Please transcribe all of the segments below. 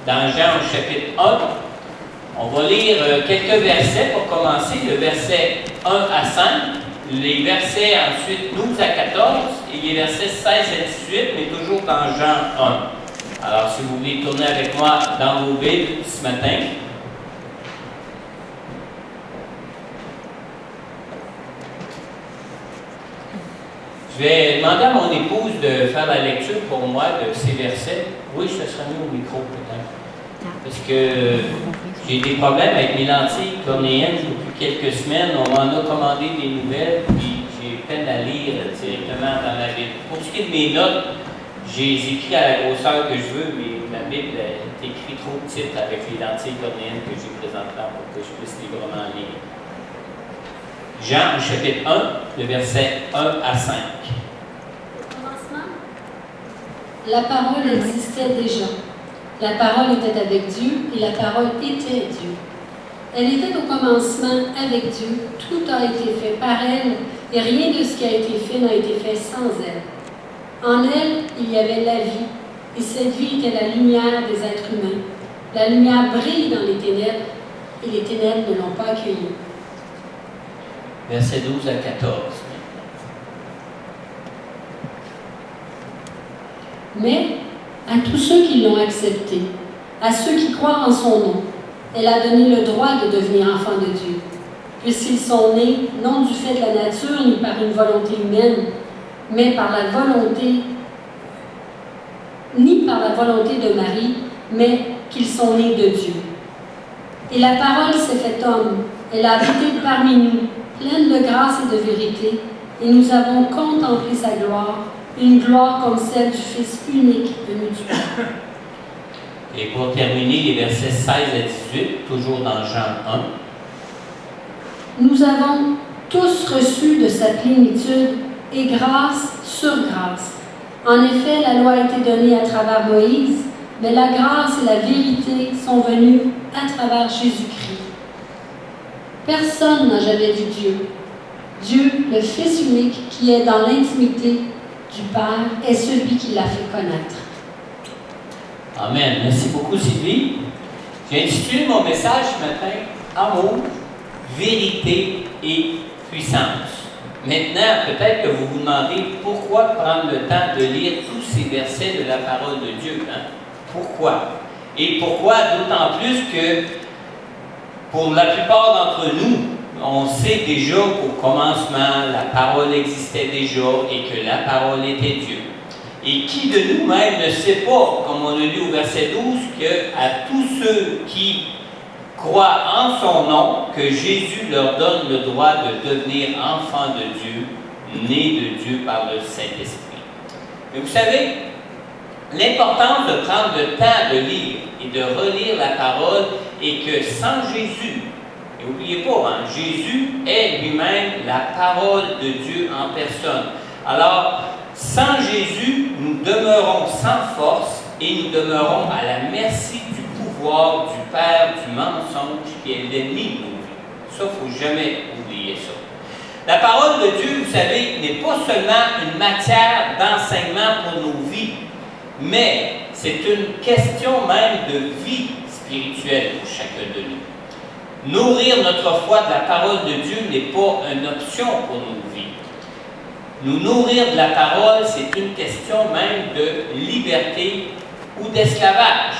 dans Jean au chapitre 1. On va lire quelques versets pour commencer, le verset 1 à 5, les versets ensuite 12 à 14 et les versets 16 à 18, mais toujours dans Jean 1. Alors, si vous voulez tourner avec moi dans vos Bibles ce matin. Je vais demander à mon épouse de faire la lecture pour moi de ces versets. Oui, ce sera mieux au micro peut-être. Parce que j'ai des problèmes avec mes lentilles cornéennes depuis quelques semaines. On m'en a commandé des nouvelles, puis j'ai peine à lire directement dans la Bible. Pour ce qui est de mes notes, j'ai écrit à la grosseur que je veux, mais ma Bible est écrite trop petite avec les lentilles cornéennes que j'ai présentement pour que je puisse librement lire. Jean, chapitre 1, le verset 1 à 5. Au commencement, la parole existait déjà. La parole était avec Dieu et la parole était Dieu. Elle était au commencement avec Dieu. Tout a été fait par elle et rien de ce qui a été fait n'a été fait sans elle. En elle, il y avait la vie et cette vie était la lumière des êtres humains. La lumière brille dans les ténèbres et les ténèbres ne l'ont pas accueillie. Verset 12 à 14. Mais à tous ceux qui l'ont accepté, à ceux qui croient en son nom, elle a donné le droit de devenir enfants de Dieu, puisqu'ils sont nés non du fait de la nature ni par une volonté humaine, mais par la volonté, ni par la volonté de Marie, mais qu'ils sont nés de Dieu. Et la parole s'est faite homme, elle a habité parmi nous, pleine de grâce et de vérité, et nous avons contemplé sa gloire, une gloire comme celle du Fils unique venu du Père. Et pour terminer, les versets 16 à 18, toujours dans Jean 1. Nous avons tous reçu de sa plénitude et grâce sur grâce. En effet, la loi a été donnée à travers Moïse, mais la grâce et la vérité sont venues à travers Jésus-Christ. Personne n'a jamais vu Dieu. Dieu, le Fils unique qui est dans l'intimité du Père, est celui qui l'a fait connaître. Amen. Merci beaucoup, Sylvie. J'ai intitulé mon message ce matin « Amour, vérité et puissance ». Maintenant, peut-être que vous vous demandez pourquoi prendre le temps de lire tous ces versets de la parole de Dieu. Hein? Pourquoi? Et pourquoi d'autant plus que pour la plupart d'entre nous, on sait déjà qu'au commencement, la parole existait déjà et que la parole était Dieu. Et qui de nous-mêmes ne sait pas, comme on a lu au verset 12, qu'à tous ceux qui croient en son nom, que Jésus leur donne le droit de devenir enfants de Dieu, nés de Dieu par le Saint-Esprit. Mais vous savez, l'importance de prendre le temps de lire et de relire la parole est que sans Jésus, et n'oubliez pas, hein, Jésus est lui-même la parole de Dieu en personne. Alors, sans Jésus, nous demeurons sans force et nous demeurons à la merci du pouvoir du Père du mensonge qui est l'ennemi de nos vies. Ça, il ne faut jamais oublier ça. La parole de Dieu, vous savez, n'est pas seulement une matière d'enseignement pour nos vies, mais c'est une question même de vie spirituelle pour chacun de nous. Nourrir notre foi de la parole de Dieu n'est pas une option pour nos vies. Nous nourrir de la parole, c'est une question même de liberté ou d'esclavage.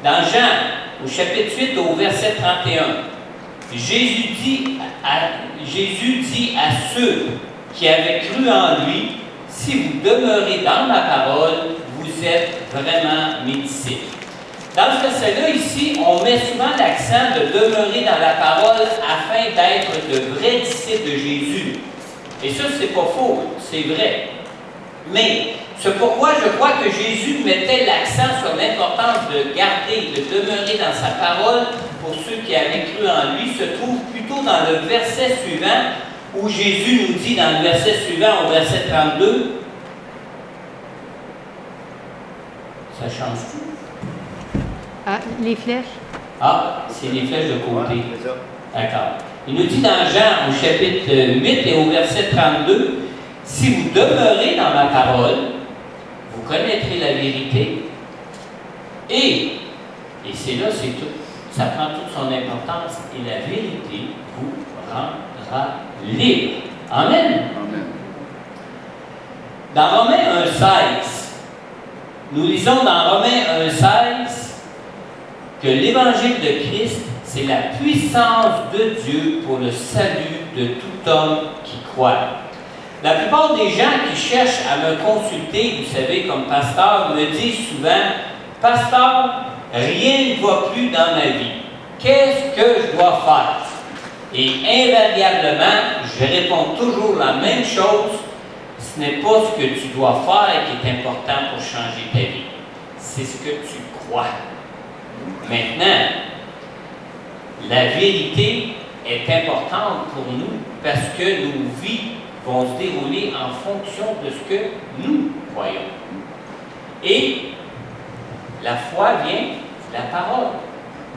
Dans Jean, au chapitre 8, au verset 31, Jésus dit à ceux qui avaient cru en lui, « Si vous demeurez dans ma parole, vous êtes vraiment mes disciples. » Dans ce verset-là, ici, on met souvent l'accent de demeurer dans la parole afin d'être de vrais disciples de Jésus. Et ça, c'est pas faux, c'est vrai. Mais c'est pourquoi je crois que Jésus mettait l'accent sur l'importance de garder, de demeurer dans sa parole pour ceux qui avaient cru en lui, se trouve plutôt dans le verset suivant, où Jésus nous dit dans le verset suivant, au verset 32, ça change-tu? Ah, les flèches? Ah, c'est les flèches de côté. Ouais, d'accord. Il nous dit dans Jean, au chapitre 8 et au verset 32, « Si vous demeurez dans ma parole, vous connaîtrez la vérité, Et c'est là, c'est tout. Ça prend toute son importance. Et la vérité vous rendra libre. Amen. Amen. Dans Romains 1,16, nous lisons dans Romains 1,16 que l'évangile de Christ, c'est la puissance de Dieu pour le salut de tout homme qui croit. La plupart des gens qui cherchent à me consulter, vous savez, comme pasteur, me disent souvent, « Pasteur, rien ne va plus dans ma vie. Qu'est-ce que je dois faire? » Et invariablement, je réponds toujours la même chose. Ce n'est pas ce que tu dois faire qui est important pour changer ta vie. C'est ce que tu crois. Maintenant, la vérité est importante pour nous parce que nos vies vont se dérouler en fonction de ce que nous croyons. Et la foi vient de la parole.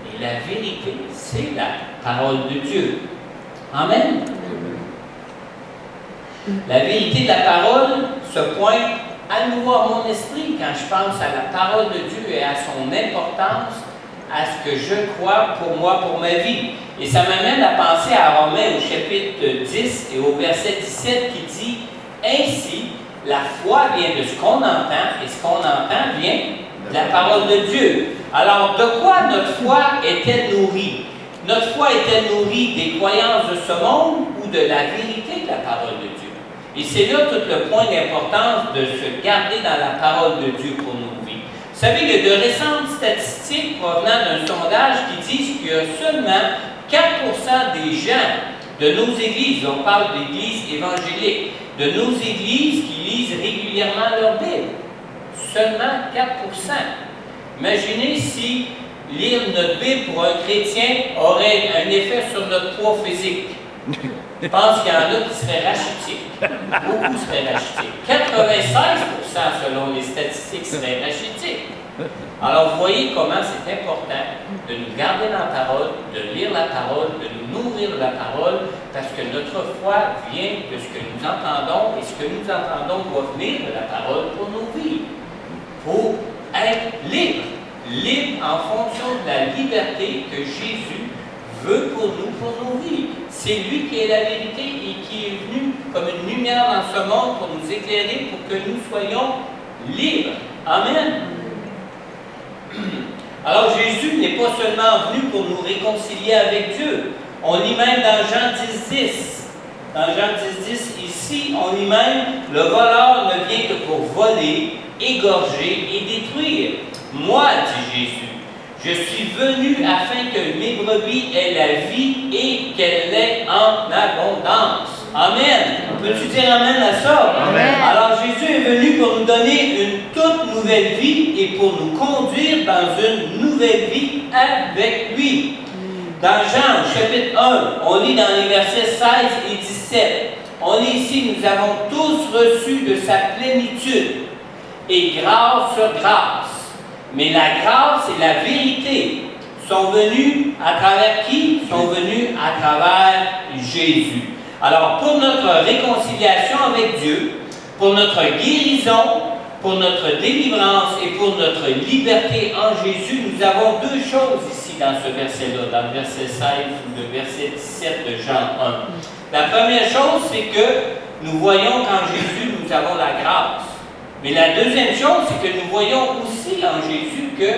Et la vérité, c'est la parole de Dieu. Amen. La vérité de la parole se pointe à nouveau à mon esprit quand je pense à la parole de Dieu et à son importance, à ce que je crois pour moi, pour ma vie. Et ça m'amène à penser à Romains au chapitre 10 et au verset 17 qui dit « Ainsi, la foi vient de ce qu'on entend et ce qu'on entend vient de la parole de Dieu. » Alors, de quoi notre foi est-elle nourrie? Notre foi est-elle nourrie des croyances de ce monde ou de la vérité de la parole de Dieu? Et c'est là tout le point d'importance de se garder dans la parole de Dieu pour nos vies. Vous savez, il y a de récentes statistiques provenant d'un sondage qui disent qu'il y a seulement 4% des gens de nos églises, on parle d'églises évangéliques, de nos églises qui lisent régulièrement leur Bible. Seulement 4%. Imaginez si lire notre Bible pour un chrétien aurait un effet sur notre poids physique. Je pense qu'il y en a qui seraient rachitiques. Beaucoup seraient rachitiques. 96% selon les statistiques seraient rachitiques. Alors, vous voyez comment c'est important de nous garder dans la parole, de lire la parole, de nous nourrir de la parole, parce que notre foi vient de ce que nous entendons, et ce que nous entendons doit venir de la parole pour nos vies. Pour être libre. Libre en fonction de la liberté que Jésus veut pour nous, pour nos vies. C'est lui qui est la vérité et qui est venu comme une lumière dans ce monde pour nous éclairer, pour que nous soyons libres. Amen. Alors Jésus n'est pas seulement venu pour nous réconcilier avec Dieu. On lit même dans Jean 10,10. Dans Jean 10,10, ici, on lit même, le voleur ne vient que pour voler, égorger et détruire. Moi, dit Jésus, je suis venu afin que mes brebis aient la vie et qu'elle l'ait en abondance. Amen. Peux-tu dire amen à ça? Amen. Alors Jésus est venu pour nous donner une toute nouvelle vie et pour nous conduire dans une nouvelle vie avec lui. Dans Jean, chapitre 1, on lit dans les versets 16 et 17. On lit ici, nous avons tous reçu de sa plénitude et grâce sur grâce. Mais la grâce et la vérité sont venues à travers qui? Sont venues à travers Jésus. Alors, pour notre réconciliation avec Dieu, pour notre guérison, pour notre délivrance et pour notre liberté en Jésus, nous avons deux choses ici dans ce verset-là, dans le verset 16 ou le verset 17 de Jean 1. La première chose, c'est que nous voyons qu'en Jésus, nous avons la grâce. Mais la deuxième chose, c'est que nous voyons aussi en Jésus que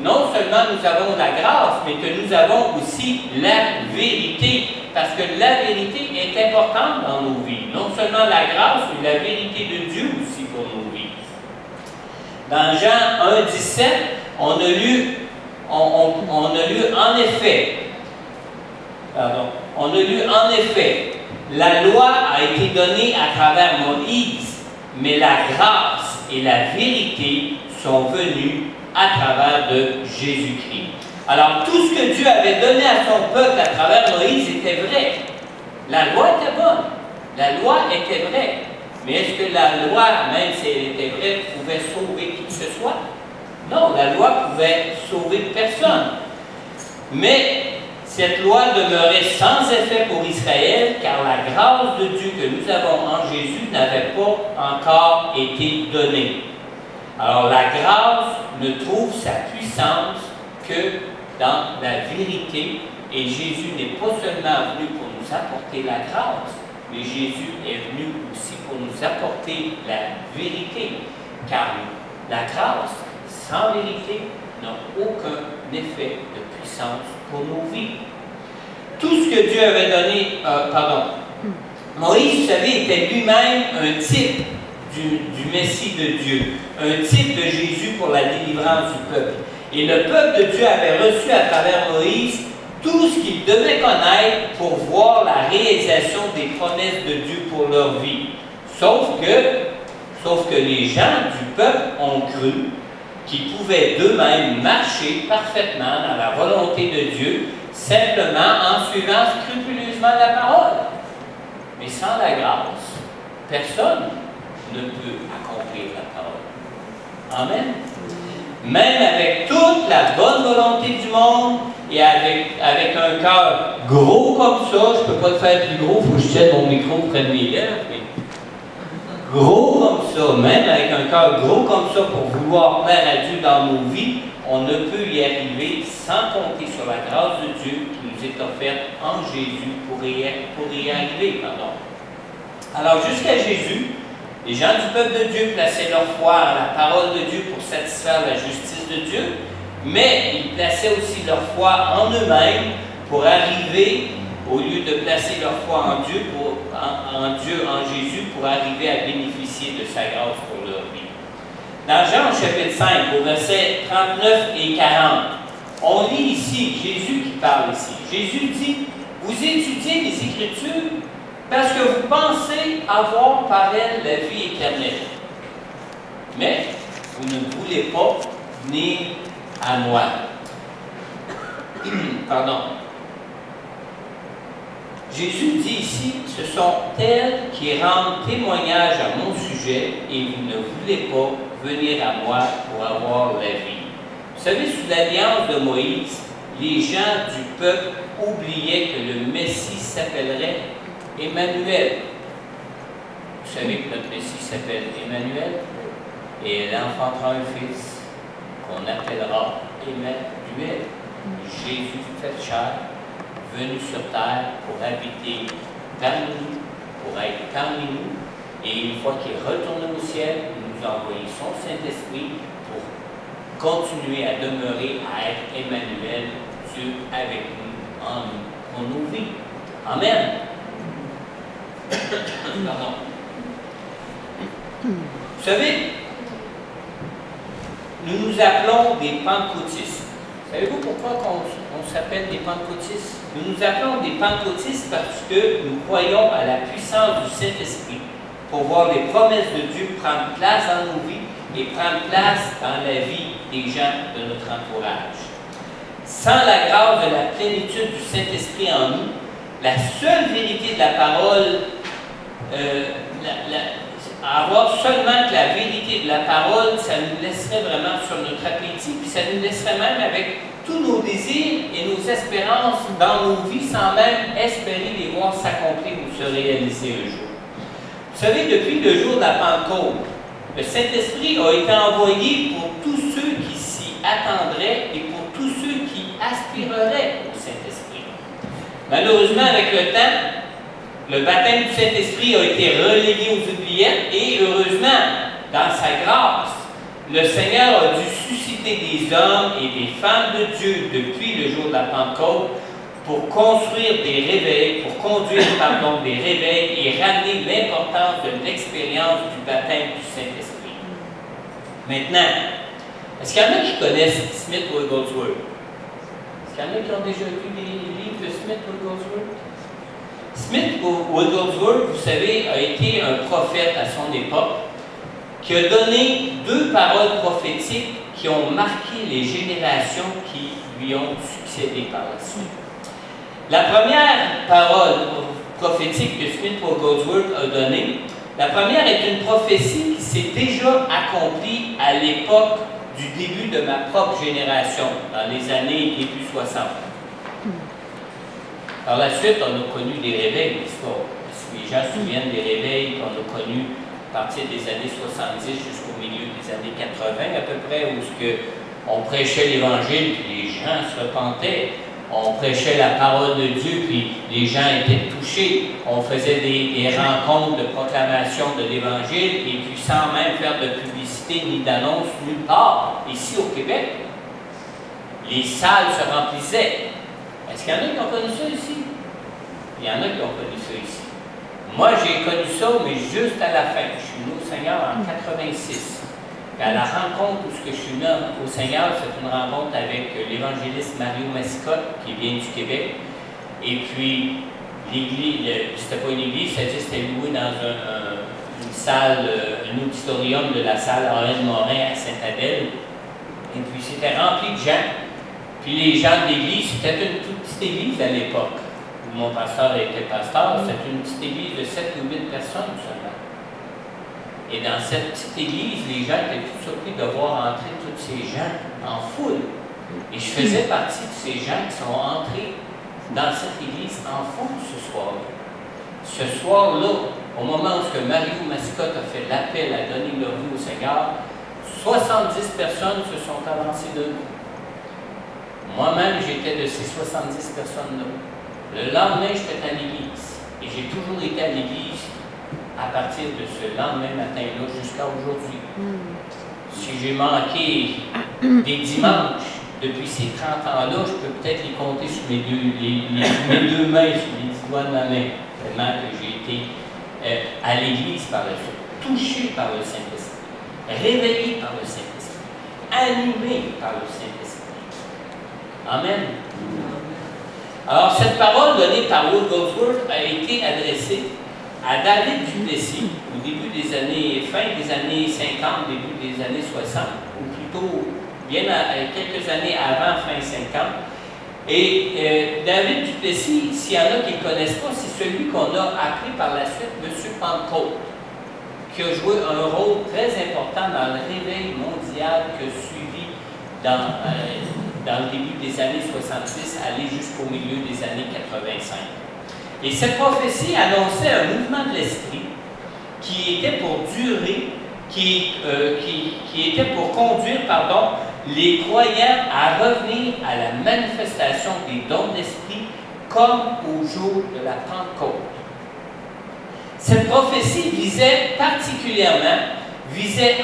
non seulement nous avons la grâce, mais que nous avons aussi la vérité. Parce que la vérité est importante dans nos vies. Non seulement la grâce, mais la vérité de Dieu aussi pour nos vies. Dans Jean 1,17, on a lu en effet, la loi a été donnée à travers Moïse, mais la grâce et la vérité sont venues à travers de Jésus-Christ. Alors, tout ce que Dieu avait donné à son peuple à travers Moïse était vrai. La loi était bonne. La loi était vraie. Mais est-ce que la loi, même si elle était vraie, pouvait sauver qui que ce soit? Non, la loi pouvait sauver personne. Mais cette loi demeurait sans effet pour Israël, car la grâce de Dieu que nous avons en Jésus n'avait pas encore été donnée. Alors la grâce ne trouve sa puissance que dans la vérité, et Jésus n'est pas seulement venu pour nous apporter la grâce, mais Jésus est venu aussi pour nous apporter la vérité, car la grâce sans vérité n'a aucun effet de puissance pour nos vies. Tout ce que Dieu avait donné, Moïse, vous savez, était lui-même un type du Messie de Dieu, un type de Jésus pour la délivrance du peuple. Et le peuple de Dieu avait reçu à travers Moïse tout ce qu'il devait connaître pour voir la réalisation des promesses de Dieu pour leur vie. Sauf que les gens du peuple ont cru qu'ils pouvaient d'eux-mêmes marcher parfaitement dans la volonté de Dieu, simplement en suivant scrupuleusement la parole. Mais sans la grâce, personne ne peut accomplir la parole. Amen. Même avec toute la bonne volonté du monde et avec un cœur gros comme ça, je ne peux pas le faire plus gros, il faut que je tienne mon micro près de mes lèvres, mais gros comme ça, même avec un cœur gros comme ça pour vouloir plaire à Dieu dans nos vies, on ne peut y arriver sans compter sur la grâce de Dieu qui nous est offerte en Jésus pour y arriver. Alors jusqu'à Jésus, les gens du peuple de Dieu plaçaient leur foi en la parole de Dieu pour satisfaire la justice de Dieu, mais ils plaçaient aussi leur foi en eux-mêmes pour arriver, au lieu de placer leur foi en Dieu, en Jésus, pour arriver à bénéficier de sa grâce pour leur vie. Dans Jean chapitre 5, au verset 39 et 40, on lit ici, Jésus qui parle ici. Jésus dit, « Vous étudiez les Écritures parce que vous pensez avoir par elles la vie éternelle. Mais vous ne voulez pas venir à moi. » Pardon. Jésus dit ici, « Ce sont elles qui rendent témoignage à mon sujet et vous ne voulez pas venir à moi pour avoir la vie. » Vous savez, sous l'alliance de Moïse, les gens du peuple oubliaient que le Messie s'appellerait Emmanuel. Vous savez que notre Messie s'appelle Emmanuel et elle enfantera un fils qu'on appellera Emmanuel. Jésus fait chair, venu sur terre pour habiter parmi nous, pour être parmi nous, et une fois qu'il est retourné au ciel, il nous a envoyé son Saint-Esprit pour continuer à demeurer, à être Emmanuel, Dieu avec nous, en nous, pour nos vies. Amen. Pardon. Vous savez, nous nous appelons des pentecôtistes. Savez-vous pourquoi on s'appelle des pentecôtistes? Nous nous appelons des pentecôtistes parce que nous croyons à la puissance du Saint-Esprit pour voir les promesses de Dieu prendre place dans nos vies et prendre place dans la vie des gens de notre entourage. Sans la grâce de la plénitude du Saint-Esprit en nous, la seule vérité de la parole, avoir seulement que la vérité de la parole, ça nous laisserait vraiment sur notre appétit, puis ça nous laisserait même avec tous nos désirs et nos espérances dans nos vies sans même espérer les voir s'accomplir ou se réaliser un jour. Vous savez, depuis le jour de la Pentecôte, le Saint-Esprit a été envoyé pour tous ceux qui s'y attendraient et pour tous ceux qui aspireraient au Saint-Esprit. Malheureusement, avec le temps, le baptême du Saint-Esprit a été relégué aux oubliettes et heureusement, dans sa grâce, le Seigneur a dû susciter des hommes et des femmes de Dieu depuis le jour de la Pentecôte pour construire des réveils, pour conduire des réveils et ramener l'importance de l'expérience du baptême du Saint-Esprit. Maintenant, est-ce qu'il y en a qui connaissent Smith Wigglesworth? Est-ce qu'il y en a qui ont déjà lu les livres de Smith Wigglesworth? Smith Wigglesworth, vous savez, a été un prophète à son époque qui a donné 2 paroles prophétiques qui ont marqué les générations qui lui ont succédé par la suite. La première parole prophétique que Smith Wigglesworth a donnée, la première est une prophétie qui s'est déjà accomplie à l'époque du début de ma propre génération, dans les années début 60. Par la suite, on a connu des réveils, n'est-ce pas? Les gens se souviennent des réveils qu'on a connus à partir des années 70 jusqu'au milieu des années 80 à peu près, où on prêchait l'Évangile, puis les gens se repentaient. On prêchait la parole de Dieu, puis les gens étaient touchés. On faisait des rencontres de proclamation de l'Évangile, et puis sans même faire de publicité ni d'annonce nulle part, ici au Québec. Les salles se remplissaient. Est-ce qu'il y en a qui ont connu ça ici? Il y en a qui ont connu ça ici. Moi, j'ai connu ça, mais juste à la fin. Je suis venu au Seigneur en 86. À la rencontre où je suis venu au Seigneur, c'est une rencontre avec l'évangéliste Mario Mascotte, qui vient du Québec. Et puis, l'église, c'était pas une église, c'est-à-dire c'était loué dans une salle, un auditorium de la salle Henri Morin à Sainte-Adèle. Et puis, c'était rempli de gens. Puis, les gens de l'église, c'était une toute petite église à l'époque, où mon pasteur était pasteur. C'était une petite église de 7 ou 8 personnes seulement. Et dans cette petite église, les gens étaient tout surpris de voir entrer tous ces gens en foule. Et je faisais partie de ces gens qui sont entrés dans cette église en foule ce soir-là. Ce soir-là, au moment où Mario Mascotte a fait l'appel à donner leur vie au Seigneur, 70 personnes se sont avancées de nous. Moi-même, j'étais de ces 70 personnes-là. Le lendemain, j'étais à l'église. Et j'ai toujours été à l'église à partir de ce lendemain matin-là jusqu'à aujourd'hui. Si j'ai manqué des dimanches depuis ces 30 ans-là, je peux peut-être les compter sur mes deux mains, sur les 10 doigts de ma main, tellement que j'ai été à l'église par la suite, touché par le Saint-Esprit, réveillé par le Saint-Esprit, animé par le Saint-Esprit. Amen. Alors, cette parole donnée par Will Goldsworth a été adressée à David Duplessis, au début des années, fin des années 50, début des années 60, ou plutôt bien quelques années avant fin 50. Et David Duplessis, s'il y en a qui ne le connaissent pas, c'est celui qu'on a appelé par la suite M. Pentecôte, qui a joué un rôle très important dans le réveil mondial qui a suivi dans le début des années 70, aller jusqu'au milieu des années 85. Et cette prophétie annonçait un mouvement de l'esprit qui était pour durer, qui était pour conduire, les croyants à revenir à la manifestation des dons de l'esprit comme au jour de la Pentecôte. Cette prophétie visait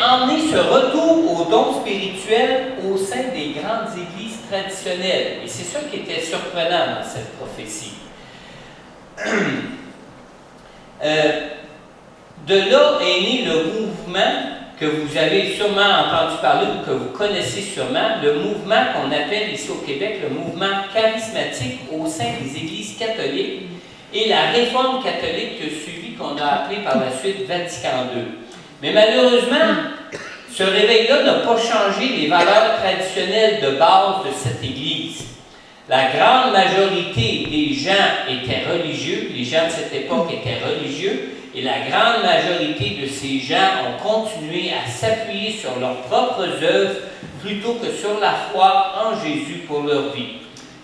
emmener ce retour aux dons spirituels au sein des grandes églises traditionnelles. Et c'est ça qui était surprenant dans cette prophétie. De là est né le mouvement que vous avez sûrement entendu parler ou que vous connaissez sûrement, le mouvement qu'on appelle ici au Québec le mouvement charismatique au sein des églises catholiques et la réforme catholique qui a suivi, qu'on a appelé par la suite Vatican II. Mais malheureusement, ce réveil-là n'a pas changé les valeurs traditionnelles de base de cette église. La grande majorité des gens étaient religieux, les gens de cette époque étaient religieux, et la grande majorité de ces gens ont continué à s'appuyer sur leurs propres œuvres plutôt que sur la foi en Jésus pour leur vie.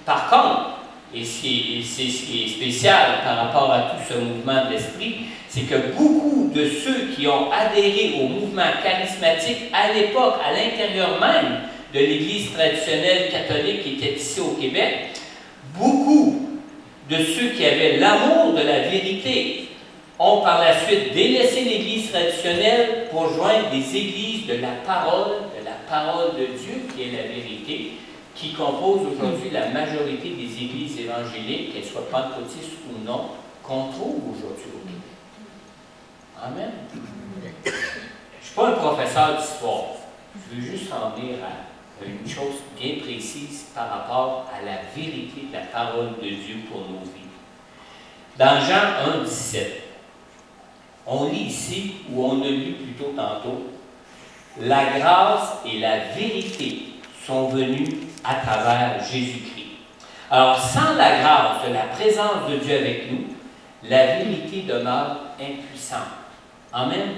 Par contre, et c'est ce qui est spécial par rapport à tout ce mouvement de l'esprit, c'est que beaucoup de ceux qui ont adhéré au mouvement charismatique à l'époque, à l'intérieur même de l'Église traditionnelle catholique qui était ici au Québec, beaucoup de ceux qui avaient l'amour de la vérité ont par la suite délaissé l'Église traditionnelle pour joindre des églises de la parole de Dieu, qui est la vérité, qui compose aujourd'hui la majorité des églises évangéliques, qu'elles soient pentecôtistes ou non, qu'on trouve aujourd'hui au Québec. Amen. Je ne suis pas un professeur d'histoire. Je veux juste en venir à une chose bien précise par rapport à la vérité de la parole de Dieu pour nos vies. Dans Jean 1, 17, on lit ici, ou on a lu plus tôt tantôt, « La grâce et la vérité sont venues à travers Jésus-Christ. » Alors, sans la grâce de la présence de Dieu avec nous, la vérité demeure impuissante. Amen.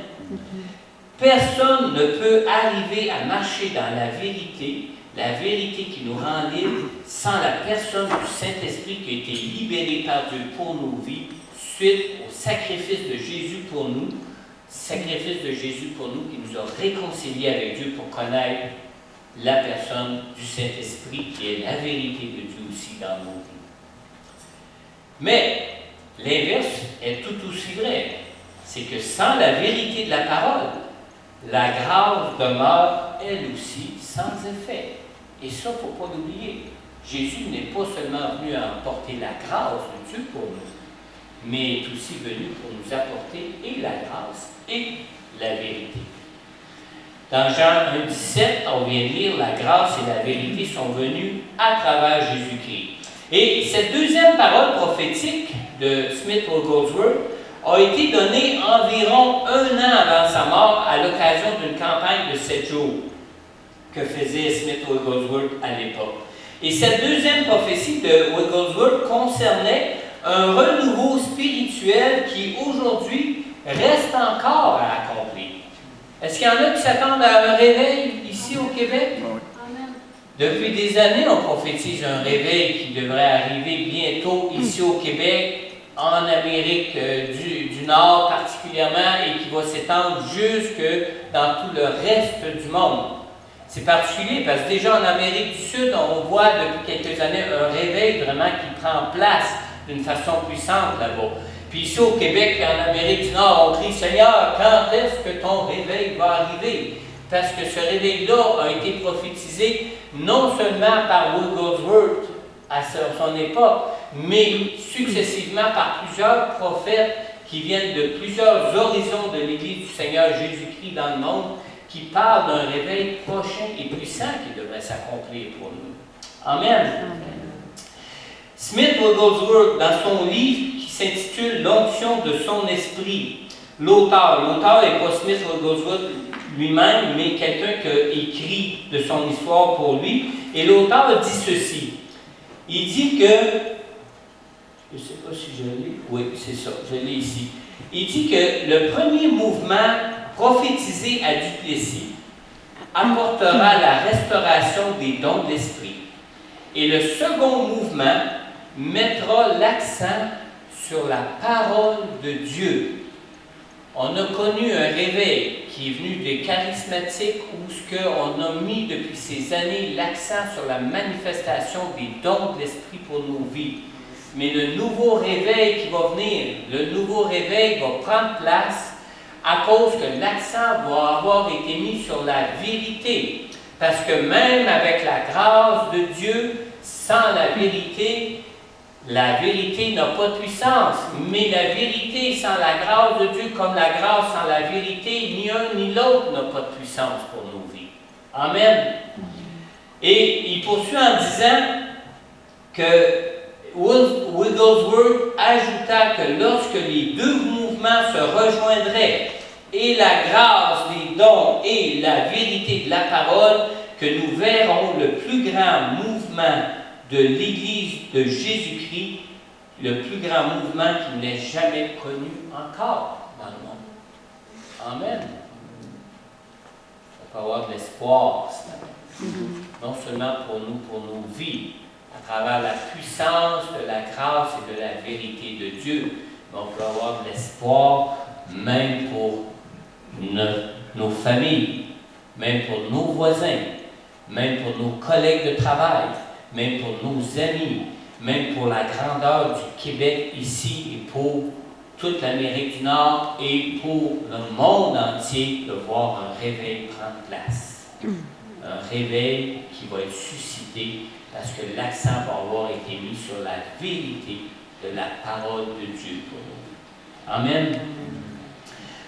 Personne ne peut arriver à marcher dans la vérité qui nous rend libres, sans la personne du Saint-Esprit qui a été libérée par Dieu pour nos vies, suite au sacrifice de Jésus pour nous, sacrifice de Jésus pour nous, qui nous a réconciliés avec Dieu pour connaître la personne du Saint-Esprit, qui est la vérité de Dieu aussi dans nos vies. Mais l'inverse est tout aussi vrai. C'est que sans la vérité de la parole, la grâce demeure, elle aussi, sans effet. Et ça, il ne faut pas l'oublier. Jésus n'est pas seulement venu apporter la grâce de Dieu pour nous, mais est aussi venu pour nous apporter et la grâce et la vérité. Dans Jean 1,17, on vient de lire, la grâce et la vérité sont venues à travers Jésus-Christ. Et cette deuxième parole prophétique de Smith Wigglesworth a été donnée environ 1 an avant sa mort à l'occasion d'une campagne de 7 jours que faisait Smith Wigglesworth à l'époque. Et cette deuxième prophétie de Wigglesworth concernait un renouveau spirituel qui aujourd'hui reste encore à accomplir. Est-ce qu'il y en a qui s'attendent à un réveil ici au Québec? Amen. Depuis des années, on prophétise un réveil qui devrait arriver bientôt ici au Québec, en Amérique du Nord particulièrement, et qui va s'étendre jusque dans tout le reste du monde. C'est particulier parce que déjà en Amérique du Sud, on voit depuis quelques années un réveil vraiment qui prend place d'une façon puissante là-bas. Puis ici au Québec et en Amérique du Nord, on crie « Seigneur, quand est-ce que ton réveil va arriver? » Parce que ce réveil-là a été prophétisé non seulement par Wigglesworth à son époque, mais successivement par plusieurs prophètes qui viennent de plusieurs horizons de l'Église du Seigneur Jésus-Christ dans le monde, qui parlent d'un réveil prochain et puissant qui devrait s'accomplir pour nous. Amen. Smith Wigglesworth, dans son livre qui s'intitule « L'onction de son esprit », l'auteur n'est pas Smith Wigglesworth lui-même, mais quelqu'un qui a écrit de son histoire pour lui, et l'auteur dit ceci. Il dit que, je ne sais pas si je l'ai, oui, c'est ça, je l'ai ici. Il dit que le premier mouvement prophétisé à Duplessis apportera la restauration des dons de l'esprit. Et le second mouvement mettra l'accent sur la parole de Dieu. On a connu un réveil qui est venu des charismatiques où ce qu'on a mis depuis ces années l'accent sur la manifestation des dons de l'esprit pour nos vies. Mais le nouveau réveil qui va venir, le nouveau réveil va prendre place à cause que l'accent va avoir été mis sur la vérité. Parce que même avec la grâce de Dieu, sans la vérité n'a pas de puissance. Mais la vérité sans la grâce de Dieu, comme la grâce sans la vérité, ni un ni l'autre n'a pas de puissance pour nos vies. Amen. Et il poursuit en disant que Wigglesworth ajouta que lorsque les deux mouvements se rejoindraient, et la grâce des dons et la vérité de la parole, que nous verrons le plus grand mouvement de l'Église de Jésus-Christ, le plus grand mouvement qu'il n'ait jamais connu encore dans le monde. Amen. On peut avoir de l'espoir ce matin. Non seulement pour nous, pour nos vies, à travers la puissance de la grâce et de la vérité de Dieu, mais on peut avoir de l'espoir même pour nos familles, même pour nos voisins, même pour nos collègues de travail, même pour nos amis, même pour la grandeur du Québec ici et pour toute l'Amérique du Nord et pour le monde entier de voir un réveil prendre place. Un réveil qui va être suscité parce que l'accent va avoir été mis sur la vérité de la parole de Dieu pour nous. Amen.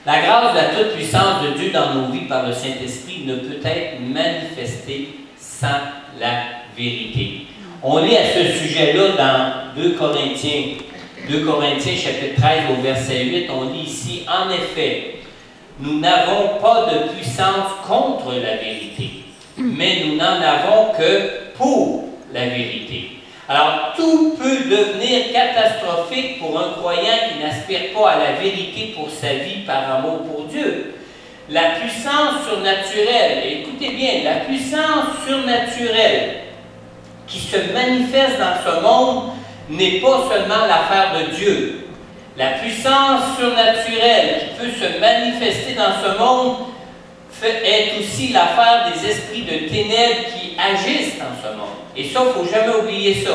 La grâce de la toute-puissance de Dieu dans nos vies par le Saint-Esprit ne peut être manifestée sans la vérité. On lit à ce sujet-là dans 2 Corinthiens chapitre 13 au verset 8, on lit ici, « En effet, nous n'avons pas de puissance contre la vérité, mais nous n'en avons que pour la vérité. » Alors, tout peut devenir catastrophique pour un croyant qui n'aspire pas à la vérité pour sa vie par amour pour Dieu. La puissance surnaturelle, écoutez bien, la puissance surnaturelle qui se manifeste dans ce monde n'est pas seulement l'affaire de Dieu, La puissance surnaturelle qui peut se manifester dans ce monde est aussi l'affaire des esprits de ténèbres qui agissent dans ce monde. Et ça, il ne faut jamais oublier ça.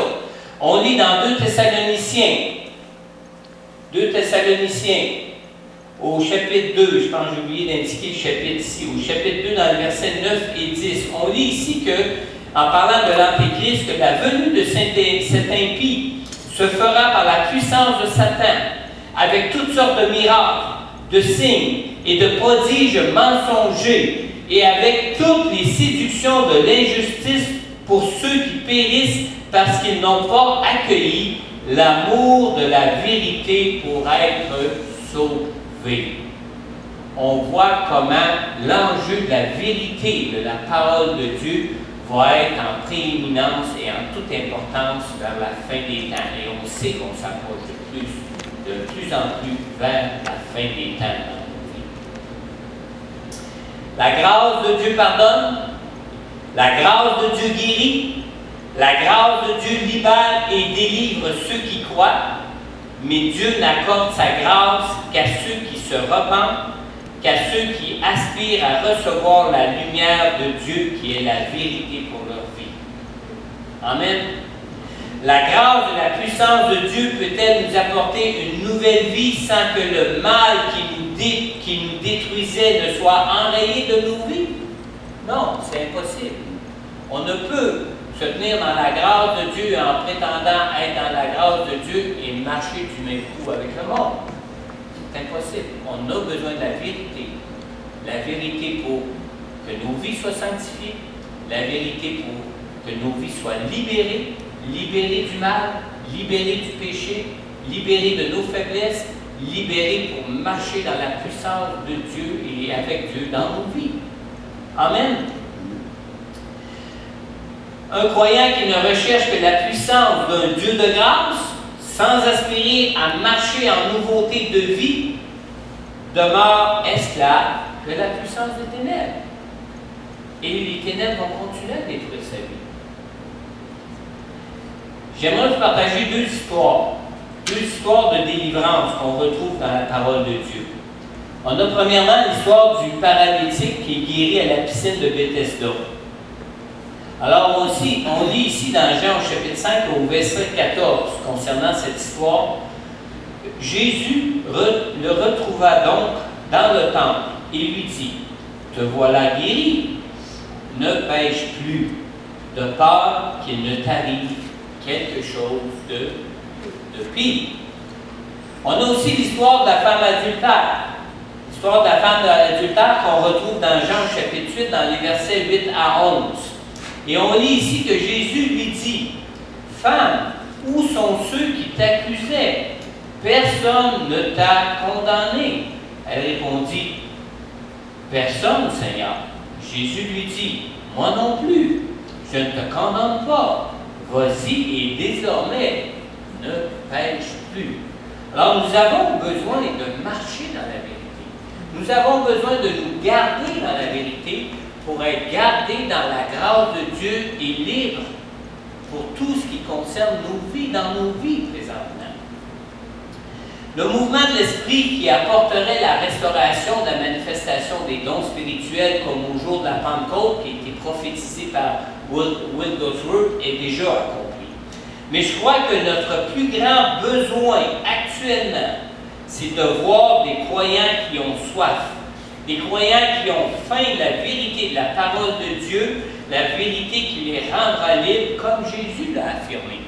On lit dans 2 Thessaloniciens, au chapitre 2, je pense que j'ai oublié d'indiquer le chapitre ici, au chapitre 2, dans le verset 9 et 10, on lit ici que, en parlant de l'Antéchrist, que la venue de cet impie se fera par la puissance de Satan, avec toutes sortes de miracles, de signes et de prodiges mensongers, et avec toutes les séductions de l'injustice pour ceux qui périssent parce qu'ils n'ont pas accueilli l'amour de la vérité pour être sauvés. On voit comment l'enjeu de la vérité de la parole de Dieu va être en prééminence et en toute importance vers la fin des temps. Et on sait qu'on s'approche de plus en plus vers la fin des temps dans nos vies. La grâce de Dieu pardonne, la grâce de Dieu guérit, la grâce de Dieu libère et délivre ceux qui croient, mais Dieu n'accorde sa grâce qu'à ceux qui se repentent, qu'à ceux qui aspirent à recevoir la lumière de Dieu qui est la vérité pour leur vie. Amen. La grâce de la puissance de Dieu peut-elle nous apporter une nouvelle vie sans que le mal qui nous détruisait ne soit enrayé de nos vies? Non, c'est impossible. On ne peut se tenir dans la grâce de Dieu en prétendant être dans la grâce de Dieu et marcher du même coup avec le monde. C'est impossible. On a besoin de la vérité. La vérité pour que nos vies soient sanctifiées, la vérité pour que nos vies soient libérées, libérées du mal, libérées du péché, libérées de nos faiblesses, libérées pour marcher dans la puissance de Dieu et avec Dieu dans nos vies. Amen. Un croyant qui ne recherche que la puissance d'un Dieu de grâce, sans aspirer à marcher en nouveauté de vie, demeure esclave de la puissance des ténèbres. Et les ténèbres vont continuer à détruire sa vie. J'aimerais vous partager deux histoires de délivrance qu'on retrouve dans la parole de Dieu. On a premièrement l'histoire du paralytique qui est guéri à la piscine de Bethesda. Alors on lit ici dans Jean chapitre 5 au verset 14 concernant cette histoire. Jésus le retrouva donc dans le temple et lui dit: « Te voilà guéri, ne pêche plus, de peur qu'il ne t'arrive quelque chose de pire. » On a aussi l'histoire de la femme adultère. L'histoire de la femme adultère qu'on retrouve dans Jean chapitre 8 dans les versets 8 à 11. Et on lit ici que Jésus lui dit: « Femme, où sont ceux qui t'accusaient? Personne ne t'a condamné. » Elle répondit: « Personne, Seigneur. » Jésus lui dit: « Moi non plus, je ne te condamne pas. Vas-y et désormais, ne pêche plus. » Alors nous avons besoin de marcher dans la vérité. Nous avons besoin de nous garder dans la vérité pour être gardés dans la grâce de Dieu et libres pour tout ce qui concerne nos vies, dans nos vies présentement. Le mouvement de l'Esprit qui apporterait la restauration de la manifestation des dons spirituels comme au jour de la Pentecôte qui a été prophétisé par Will Gosworth est déjà accompli. Mais je crois que notre plus grand besoin actuellement, c'est de voir des croyants qui ont soif, des croyants qui ont faim de la vérité de la parole de Dieu, la vérité qui les rendra libres comme Jésus l'a affirmé.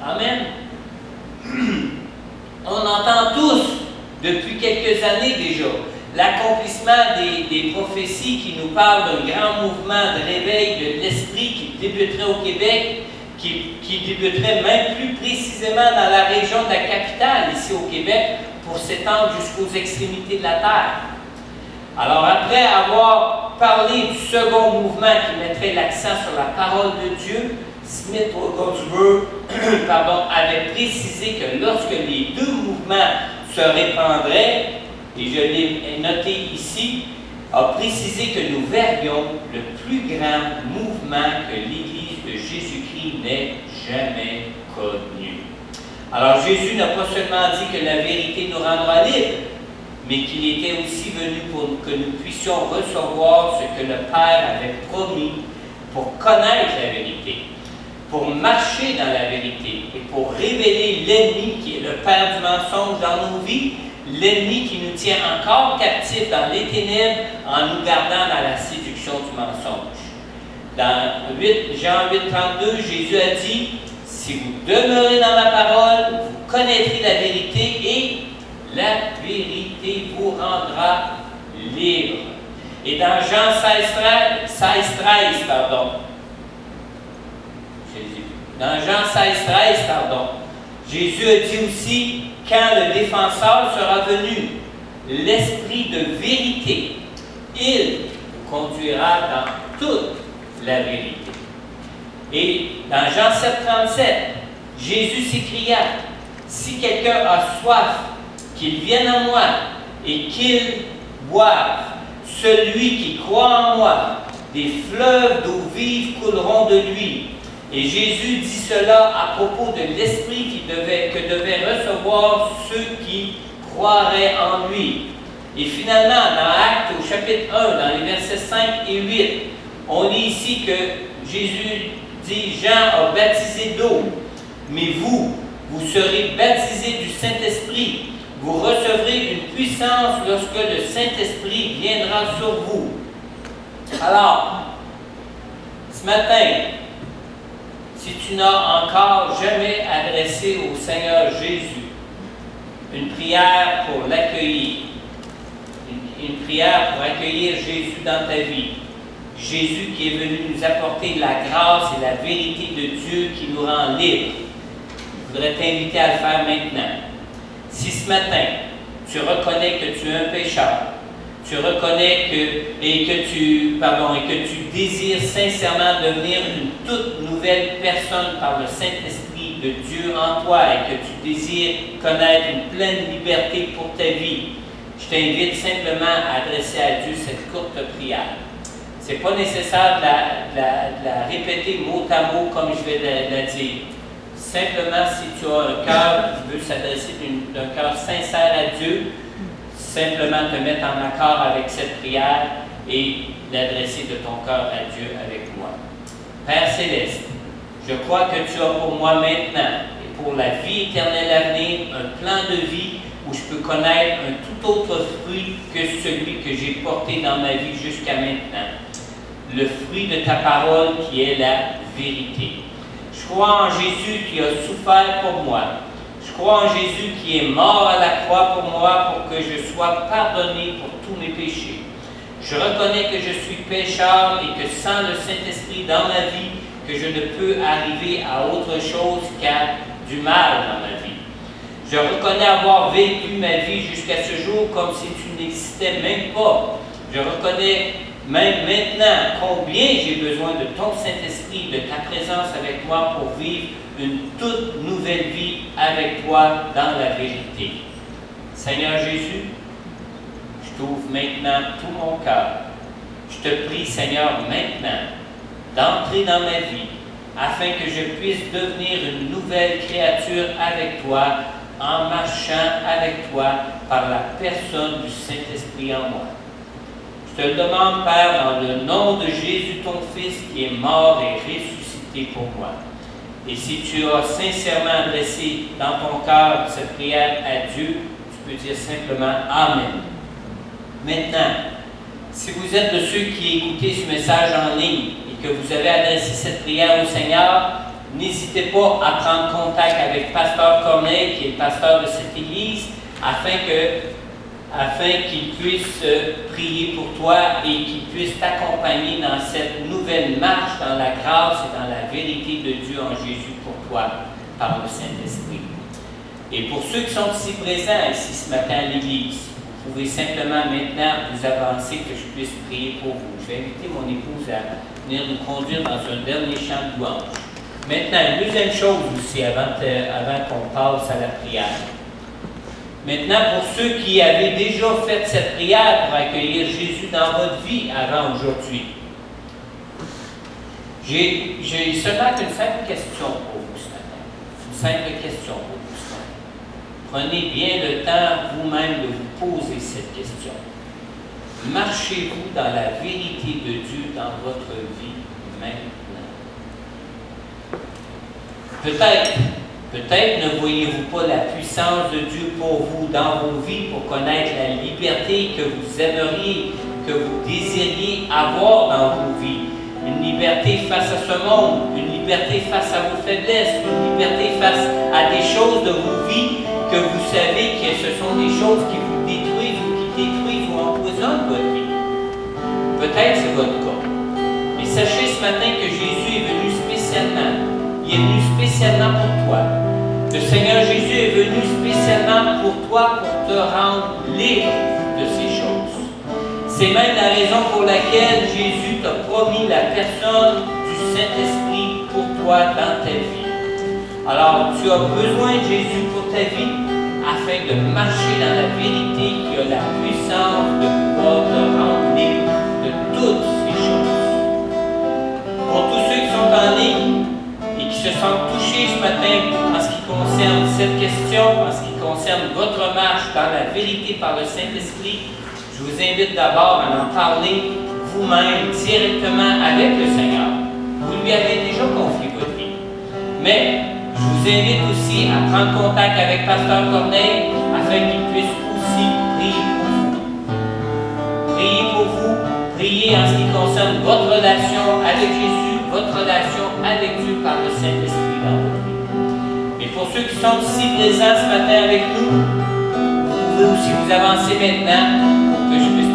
Amen. On entend tous, depuis quelques années déjà, l'accomplissement des prophéties qui nous parlent d'un grand mouvement de réveil de l'esprit qui débuterait au Québec, qui débuterait même plus précisément dans la région de la capitale, ici au Québec, pour s'étendre jusqu'aux extrémités de la terre. Alors après avoir parlé du second mouvement qui mettrait l'accent sur la parole de Dieu, Smith Wigglesworth avait précisé que lorsque les deux mouvements se répandraient, et je l'ai noté ici, a précisé que nous verrions le plus grand mouvement que l'Église de Jésus-Christ n'ait jamais connu. Alors Jésus n'a pas seulement dit que la vérité nous rendra libres, mais qu'il était aussi venu pour que nous puissions recevoir ce que le Père avait promis pour connaître la vérité, pour marcher dans la vérité et pour révéler l'ennemi qui est le père du mensonge dans nos vies, l'ennemi qui nous tient encore captifs dans les ténèbres en nous gardant dans la séduction du mensonge. Dans Jean 8,32, Jésus a dit, « Si vous demeurez dans ma parole, vous connaîtrez la vérité et la vérité vous rendra libre. » Et dans Jean 16,13, Jésus a dit aussi, quand le défenseur sera venu, l'Esprit de vérité, il vous conduira dans toute la vérité. Et dans Jean 7,37, Jésus s'écria, si quelqu'un a soif, qu'il vienne à moi et qu'il boive. Celui qui croit en moi, des fleuves d'eau vive couleront de lui. Et Jésus dit cela à propos de l'Esprit que devaient recevoir ceux qui croiraient en lui. Et finalement, dans Actes au chapitre 1, dans les versets 5 et 8, on lit ici que Jésus dit, Jean a baptisé d'eau, mais vous serez baptisés du Saint-Esprit. Vous recevrez une puissance lorsque le Saint-Esprit viendra sur vous. Alors, ce matin, si tu n'as encore jamais adressé au Seigneur Jésus une prière pour l'accueillir, une prière pour accueillir Jésus dans ta vie, Jésus qui est venu nous apporter la grâce et la vérité de Dieu qui nous rend libres, je voudrais t'inviter à le faire maintenant. Si ce matin, tu reconnais que tu es un pécheur, tu reconnais que tu désires sincèrement devenir une toute nouvelle personne par le Saint-Esprit de Dieu en toi et que tu désires connaître une pleine liberté pour ta vie, je t'invite simplement à adresser à Dieu cette courte prière. Ce n'est pas nécessaire de la répéter mot à mot comme je vais la dire. Simplement, si tu as un cœur qui veut s'adresser d'un cœur sincère à Dieu, simplement te mettre en accord avec cette prière et l'adresser de ton cœur à Dieu avec moi. Père Céleste, je crois que tu as pour moi maintenant et pour la vie éternelle à venir un plan de vie où je peux connaître un tout autre fruit que celui que j'ai porté dans ma vie jusqu'à maintenant. Le fruit de ta parole qui est la vérité. Je crois en Jésus qui a souffert pour moi. Je crois en Jésus qui est mort à la croix pour moi pour que je sois pardonné pour tous mes péchés. Je reconnais que je suis pécheur et que sans le Saint-Esprit dans ma vie, que je ne peux arriver à autre chose qu'à du mal dans ma vie. Je reconnais avoir vécu ma vie jusqu'à ce jour comme si tu n'existais même pas. Je reconnais même maintenant combien j'ai besoin de ton Saint-Esprit, de ta présence avec moi pour vivre une toute nouvelle vie avec toi dans la vérité. Seigneur Jésus, je t'ouvre maintenant tout mon cœur. Je te prie, Seigneur, maintenant, d'entrer dans ma vie, afin que je puisse devenir une nouvelle créature avec toi, en marchant avec toi par la personne du Saint-Esprit en moi. Je te le demande, Père, dans le nom de Jésus, ton Fils, qui est mort et ressuscité pour moi. Et si tu as sincèrement adressé dans ton cœur cette prière à Dieu, tu peux dire simplement Amen. Maintenant, si vous êtes de ceux qui écoutez ce message en ligne et que vous avez adressé cette prière au Seigneur, n'hésitez pas à prendre contact avec Pasteur Corneille, qui est le pasteur de cette église, afin qu'il puisse prier pour toi et qu'il puisse t'accompagner dans cette nouvelle marche dans la grâce et dans la vérité de Dieu en Jésus pour toi par le Saint-Esprit. Et pour ceux qui sont ici présents, ici ce matin à l'église, vous pouvez simplement maintenant vous avancer que je puisse prier pour vous. Je vais inviter mon épouse à venir nous conduire dans un dernier chant de louange. Maintenant, une deuxième chose aussi avant qu'on passe à la prière. Maintenant, pour ceux qui avaient déjà fait cette prière pour accueillir Jésus dans votre vie avant aujourd'hui, j'ai seulement une simple question pour vous ce matin. Une simple question pour vous ce Prenez bien le temps vous-même de vous poser cette question. Marchez-vous dans la vérité de Dieu dans votre vie maintenant? Peut-être ne voyez-vous pas la puissance de Dieu pour vous dans vos vies pour connaître la liberté que vous aimeriez, que vous désiriez avoir dans vos vies. Une liberté face à ce monde, une liberté face à vos faiblesses, une liberté face à des choses de vos vies que vous savez que ce sont des choses qui vous détruisent ou qui détruisent ou empoisonnent votre vie. Peut-être c'est votre cas. Mais sachez ce matin que Jésus est venu spécialement. Il est venu spécialement pour toi. Le Seigneur Jésus est venu spécialement pour toi, pour te rendre libre de ces choses. C'est même la raison pour laquelle Jésus t'a promis la personne du Saint-Esprit pour toi dans ta vie. Alors, tu as besoin de Jésus pour ta vie afin de marcher dans la vérité qui a la puissance de pouvoir te rendre libre de toutes ces choses. Pour tous ceux qui sont en ligne et qui se sentent touchés ce matin en ce qui concerne cette question, en ce qui concerne votre marche dans la vérité par le Saint-Esprit, je vous invite d'abord à en parler vous-même directement avec le Seigneur. Vous lui avez déjà confié votre vie. Mais je vous invite aussi à prendre contact avec Pasteur Corneille afin qu'il puisse aussi prier pour vous. Priez pour vous, priez en ce qui concerne votre relation avec Jésus, votre relation avec Dieu par le Saint-Esprit dans votre vie. Et pour ceux qui sont ici présents ce matin avec nous, vous pouvez aussi vous avancer maintenant pour que je puisse